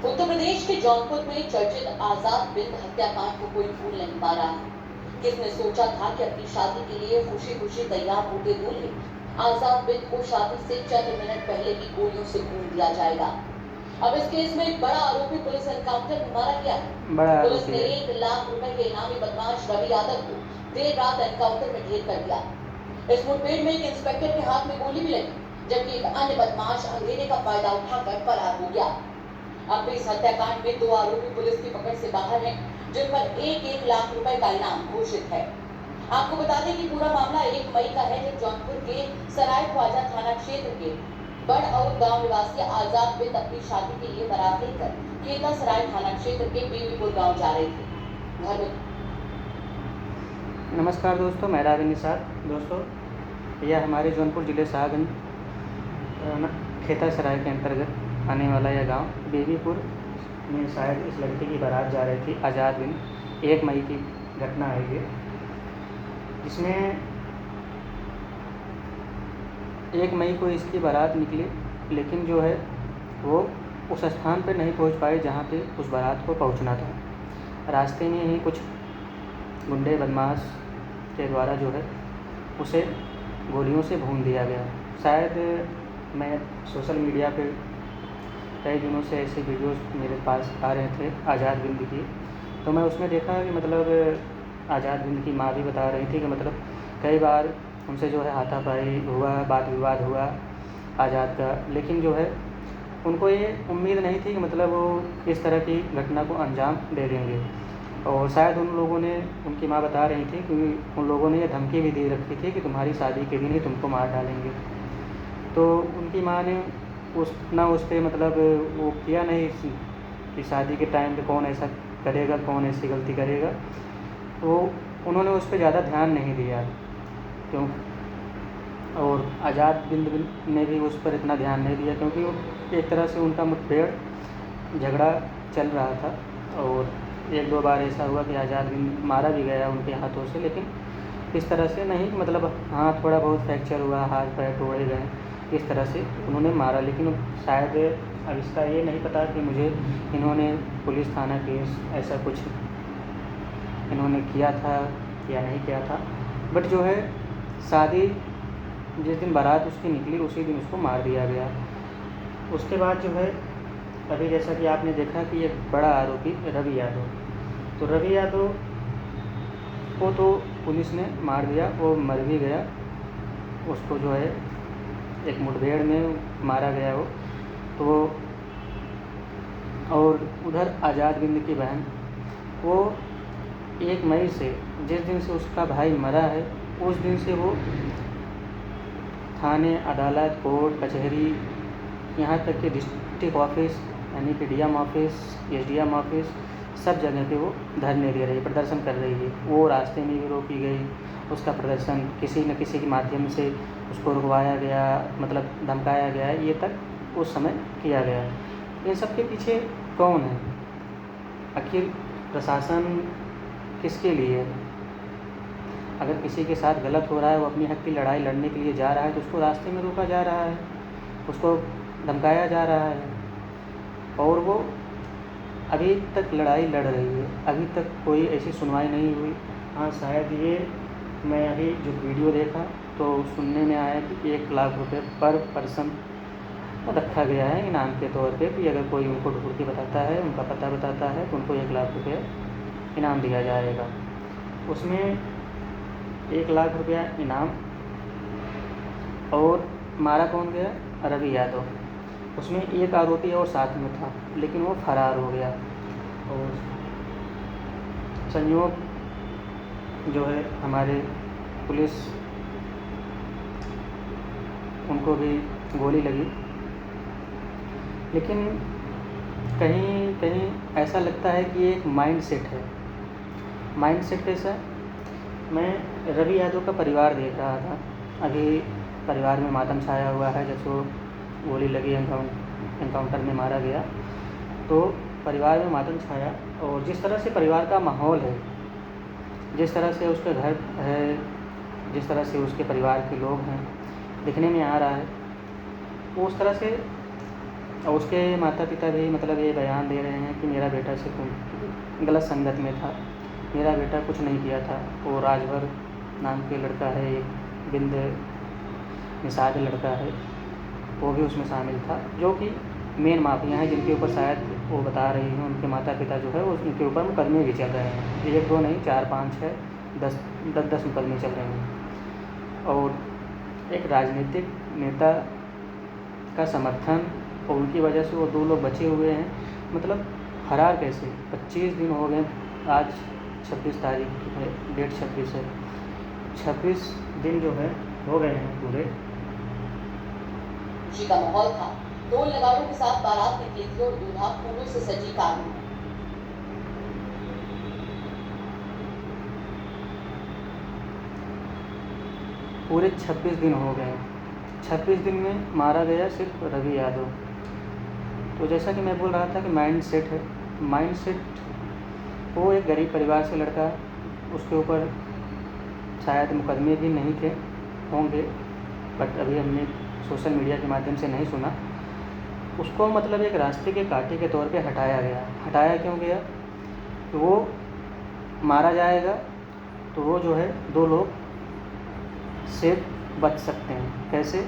उत्तर प्रदेश के जौनपुर में चर्चित आजाद बिंद हत्याकांड को कोई भूल नहीं पा रहा है। किसने सोचा था कि अपनी शादी के लिए खुशी खुशी तैयार होते दूल्हे आजाद बिंद को शादी से चंद मिनट पहले ही गोलियों से भून दिया जाएगा। अब इस केस में एक बड़ा आरोपी पुलिस एनकाउंटर में मारा गया है। पुलिस ने 1 लाख रुपए के इनामी बदमाश रवि यादव को देर रात एनकाउंटर में ढेर कर दिया। इस मुठभेड़ में एक इंस्पेक्टर के हाथ में गोली भी लगी, जबकि एक अन्य बदमाश अंधेरे का फायदा उठाकर फरार हो गया। अब भी इस हत्याकांड में 2 आरोपी पुलिस की पकड़ से बाहर हैं, जिन पर 1-1 लाख रुपए का इनाम घोषित है। आपको बता दें कि पूरा मामला 1 मई का है, जब जौनपुर के सराय ख्वाजा थाना क्षेत्र के बड़औद गांव निवासी आजाद बिंद अपनी शादी के लिए बारात लेकर केता सराय थाना क्षेत्र के बीवीपुर गांव जा रहे थे। घर में नमस्कार दोस्तों, मैं राविन निसार। दोस्तों, यह हमारे जौनपुर जिले साहगंज खेता सराय के अंतर्गत आने वाला यह गांव बीवीपुर में शायद इस लड़की की बारात जा रही थी। आज़ाद बिंद 1 मई की घटना है ये, जिसमें 1 मई को इसकी बारात निकली, लेकिन जो है वो उस स्थान पर नहीं पहुंच पाई जहां पे उस बारात को पहुंचना था। रास्ते में ही कुछ गुंडे बदमाश के द्वारा जो है उसे गोलियों से भून दिया गया। शायद मैं सोशल मीडिया पे कई दिनों से ऐसे वीडियोस मेरे पास आ रहे थे आज़ाद बिंद की, तो मैं उसमें देखा कि मतलब आज़ाद बिंद की माँ भी बता रही थी कि मतलब कई बार उनसे जो है हाथापाई हुआ, वाद विवाद हुआ आज़ाद का, लेकिन जो है उनको ये उम्मीद नहीं थी कि मतलब वो इस तरह की घटना को अंजाम दे देंगे। और शायद उन लोगों ने, उनकी माँ बता रही थी कि उन लोगों ने ये धमकी भी दे रखी थी कि तुम्हारी शादी के दिन ही तुमको मार डालेंगे। तो उनकी माँ ने उस पर मतलब वो किया नहीं कि शादी के टाइम पे कौन ऐसा करेगा, कौन ऐसी गलती करेगा, तो उन्होंने उस पर ज़्यादा ध्यान नहीं दिया क्यों। और आज़ाद बिंद ने भी उस पर इतना ध्यान नहीं दिया, क्योंकि वो एक तरह से उनका मुठभेड़ झगड़ा चल रहा था। और 1-2 बार ऐसा हुआ कि आज़ाद बिंद मारा भी गया उनके हाथों से, लेकिन इस तरह से नहीं, मतलब हाँ थोड़ा बहुत फ्रैक्चर हुआ, हाथ पैर तोड़े गए, इस तरह से उन्होंने मारा। लेकिन शायद अब इसका ये नहीं पता कि मुझे इन्होंने पुलिस थाना केस ऐसा कुछ इन्होंने किया था या नहीं किया था, बट जो है शादी जिस दिन बारात उसकी निकली उसी दिन उसको मार दिया गया। उसके बाद जो है अभी जैसा कि आपने देखा कि एक बड़ा आरोपी रवि यादव, तो रवि यादव को तो पुलिस ने मार दिया, वो मर भी गया। उसको जो है एक मुठभेड़ में मारा गया वो तो। और उधर आज़ाद बिंद की बहन, वो 1 मई से, जिस दिन से उसका भाई मरा है उस दिन से वो थाने, अदालत, कोर्ट कचहरी, यहाँ तक कि डिस्ट्रिक्ट ऑफिस यानी कि डीएम ऑफिस, एसडीएम ऑफिस, सब जगह पे वो धरने दे रही है, प्रदर्शन कर रही है। वो रास्ते में भी रोकी गई, उसका प्रदर्शन किसी न किसी के माध्यम से उसको रुकवाया गया, मतलब धमकाया गया, ये तक उस समय किया गया। इन सब के पीछे कौन है? आखिर प्रशासन किसके लिए है? अगर किसी के साथ गलत हो रहा है, वो अपनी हक की लड़ाई लड़ने के लिए जा रहा है, तो उसको रास्ते में रोका जा रहा है, उसको धमकाया जा रहा है, और वो अभी तक लड़ाई लड़ रही है। अभी तक कोई ऐसी सुनवाई नहीं हुई। हाँ, शायद ये मैं अभी जो वीडियो देखा तो सुनने में आया कि 1 लाख रुपए पर पर्सन रखा गया है इनाम के तौर पे, कि अगर कोई उनको ढूंढ के बताता है, उनका पता बताता है, तो उनको 1 लाख रुपये इनाम दिया जाएगा। उसमें 1 लाख रुपया इनाम। और मारा कौन गया? रवि यादव। उसमें एक आरोपी और साथ में था, लेकिन वो फरार हो गया। और संयोग जो है हमारे पुलिस, उनको भी गोली लगी, लेकिन कहीं कहीं ऐसा लगता है कि एक माइंड सेट है। माइंड सेट कैसा? मैं रवि यादव का परिवार देख रहा था, अभी परिवार में मातम छाया हुआ है। जब वो गोली लगी, एनकाउंटर में मारा गया, तो परिवार में मातम छाया। और जिस तरह से परिवार का माहौल है, जिस तरह से उसके घर है, जिस तरह से उसके परिवार के लोग हैं, दिखने में आ रहा है, वो उस तरह से और उसके माता पिता भी मतलब ये बयान दे रहे हैं कि मेरा बेटा सिर्फ गलत संगत में था, मेरा बेटा कुछ नहीं किया था। वो राजभर नाम के लड़का है, एक बिंद निषाद लड़का है, वो भी उसमें शामिल था, जो कि मेन माफिया हैं जिनके ऊपर शायद वो बता रही हैं उनके माता पिता जो है उनके ऊपर मुकदमे भी चल रहे हैं। 1 2 नहीं 4 5 6 10 मुकदमे चल रहे हैं। और एक राजनीतिक नेता का समर्थन और उनकी वजह से वो 2 लोग बचे हुए हैं। मतलब फरार कैसे? 25 दिन हो गए, आज 26 तारीख है, डेट 26 है, 26 दिन जो है हो गए हैं पूरे। खुशी का माहौल था। ढोल नगाड़ों के साथ बारात निकली थी और दूल्हा फूलों से सजी कार में। पूरे 26 दिन हो गए। 26 दिन में मारा गया सिर्फ रवि यादव। तो जैसा कि मैं बोल रहा था कि माइंडसेट है, माइंडसेट वो एक गरीब परिवार से लड़का, उसके ऊपर शायद मुकदमे भी नहीं थे, होंगे, बट अभी हमने सोशल मीडिया के माध्यम से नहीं सुना। उसको मतलब एक रास्ते के कांटे के तौर पे हटाया गया। हटाया क्यों गया? तो वो मारा जाएगा तो वो जो है 2 लोग से बच सकते हैं। कैसे?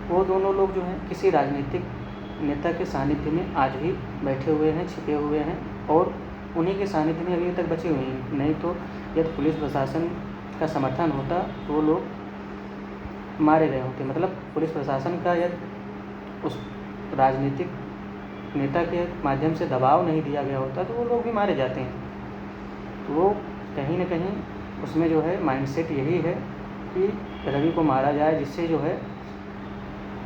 वो दोनों लोग जो हैं किसी राजनीतिक नेता के सानिध्य में आज भी बैठे हुए हैं, छिपे हुए हैं और उन्हीं के सानिध्य में अभी तक बचे हुए हैं। नहीं तो यदि पुलिस प्रशासन का समर्थन होता तो वो लोग मारे गए होते। मतलब पुलिस प्रशासन का यदि उस राजनीतिक नेता के माध्यम से दबाव नहीं दिया गया होता तो वो लोग भी मारे जाते हैं। तो वो कहीं ना कहीं उसमें जो है माइंडसेट यही है कि रवि को मारा जाए, जिससे जो है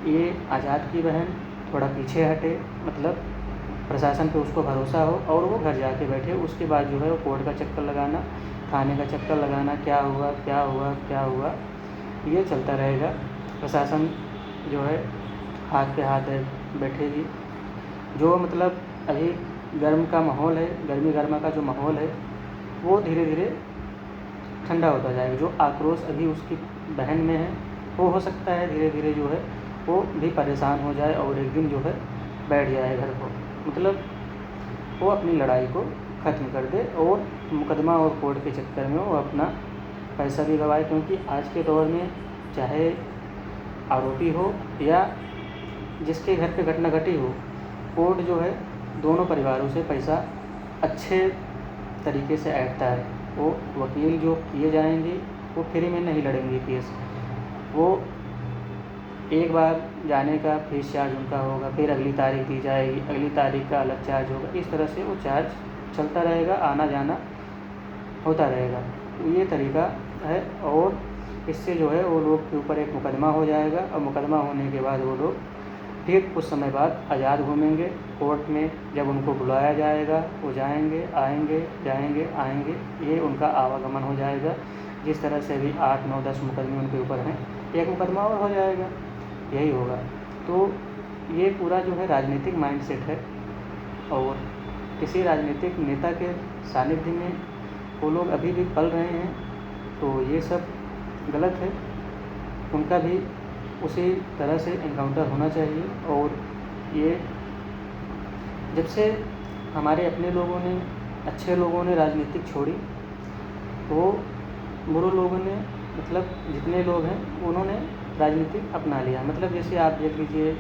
ये आज़ाद की बहन थोड़ा पीछे हटे, मतलब प्रशासन पे उसको भरोसा हो और वो घर जाके बैठे। उसके बाद जो है वो कोर्ट का चक्कर लगाना, थाने का चक्कर लगाना, क्या हुआ क्या हुआ क्या हुआ, ये चलता रहेगा। प्रशासन जो है हाथ पे हाथ है बैठेगी। जो मतलब अभी गर्म का माहौल है, गर्मा का जो माहौल है वो धीरे धीरे ठंडा होता जाएगा। जो आक्रोश अभी उसकी बहन में है वो हो सकता है धीरे धीरे जो है वो भी परेशान हो जाए और एक दिन जो है बैठ जाए घर को, मतलब वो अपनी लड़ाई को ख़त्म कर दे और मुकदमा और कोर्ट के चक्कर में वो अपना पैसा भी गवाए। क्योंकि आज के दौर में चाहे आरोपी हो या जिसके घर पे घटना घटी हो, कोर्ट जो है दोनों परिवारों से पैसा अच्छे तरीके से ऐंठता है। वो वकील जो किए जाएंगे वो फ्री में नहीं लड़ेंगे केस, वो एक बार जाने का फीस चार्ज उनका होगा, फिर अगली तारीख दी जाएगी, अगली तारीख का अलग चार्ज होगा। इस तरह से वो चार्ज चलता रहेगा, आना जाना होता रहेगा। तो ये तरीका है और इससे जो है वो लोग के ऊपर एक मुकदमा हो जाएगा और मुकदमा होने के बाद वो लोग फिर कुछ समय बाद आज़ाद घूमेंगे। कोर्ट में जब उनको बुलाया जाएगा वो जाएंगे आएंगे, जाएंगे आएंगे, ये उनका आवागमन हो जाएगा। जिस तरह से अभी 8 9 10 मुकदमे उनके ऊपर हैं, एक मुकदमा और हो जाएगा, यही होगा। तो ये पूरा जो है राजनीतिक माइंडसेट है और किसी राजनीतिक नेता के सानिध्य में वो लोग अभी भी पल रहे हैं, तो ये सब गलत है। उनका भी उसी तरह से एनकाउंटर होना चाहिए। और ये जब से हमारे अपने लोगों ने, अच्छे लोगों ने राजनीतिक छोड़ी तो बुरे लोगों ने, मतलब जितने लोग हैं उन्होंने राजनीतिक अपना लिया। मतलब जैसे आप देख लीजिए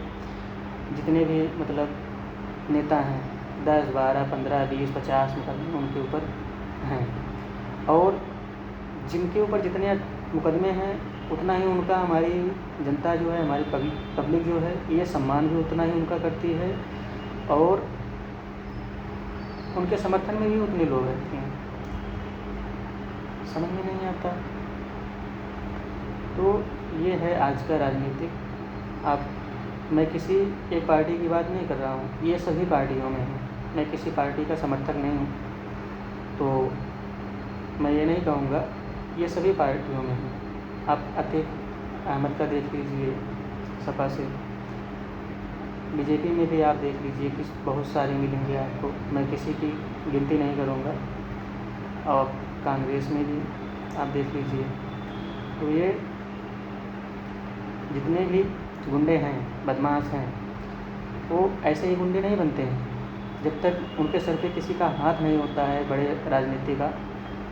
जितने भी मतलब नेता हैं 10 12 15 20 50 मुकदमे उनके ऊपर हैं और जिनके ऊपर जितने मुकदमे हैं उतना ही उनका हमारी जनता जो है, हमारी पब्लिक जो है, ये सम्मान भी उतना ही उनका करती है और उनके समर्थन में भी उतने लोग रहते हैं। समझ में नहीं आता। तो ये है आज का राजनीतिक। मैं किसी एक पार्टी की बात नहीं कर रहा हूँ, ये सभी पार्टियों में है। मैं किसी पार्टी का समर्थक नहीं हूँ, तो मैं ये नहीं कहूँगा, ये सभी पार्टियों में है। आप अतीक अहमद का देख लीजिए सपा से, बीजेपी में भी आप देख लीजिए कि बहुत सारे मिलेंगे आपको, मैं किसी की गिनती नहीं करूँगा। और कांग्रेस में भी आप देख लीजिए। तो ये जितने भी गुंडे हैं, बदमाश हैं, वो ऐसे ही गुंडे नहीं बनते हैं। जब तक उनके सर पे किसी का हाथ नहीं होता है बड़े राजनीति का,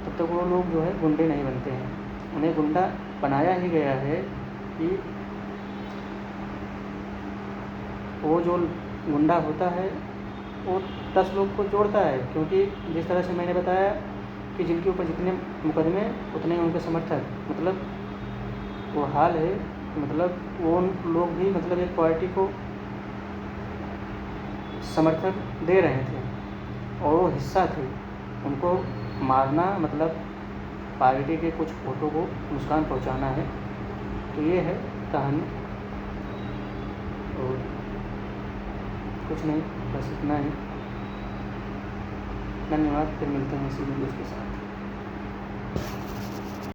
तब तक वो लोग जो है गुंडे नहीं बनते हैं। उन्हें गुंडा बनाया ही गया है कि वो जो गुंडा होता है वो 10 लोग को जोड़ता है, क्योंकि जिस तरह से मैंने बताया कि जिनके ऊपर जितने मुकदमे उतने उनके समर्थक, मतलब वो हाल है, मतलब वो उन लोग भी मतलब एक पार्टी को समर्थक दे रहे थे और वो हिस्सा थे। उनको मारना मतलब पार्टी के कुछ वोटों को नुकसान पहुंचाना है। तो ये है कहानी, और कुछ नहीं, बस इतना ही। धन्यवाद, फिर मिलते हैं इसी वीडियो के साथ।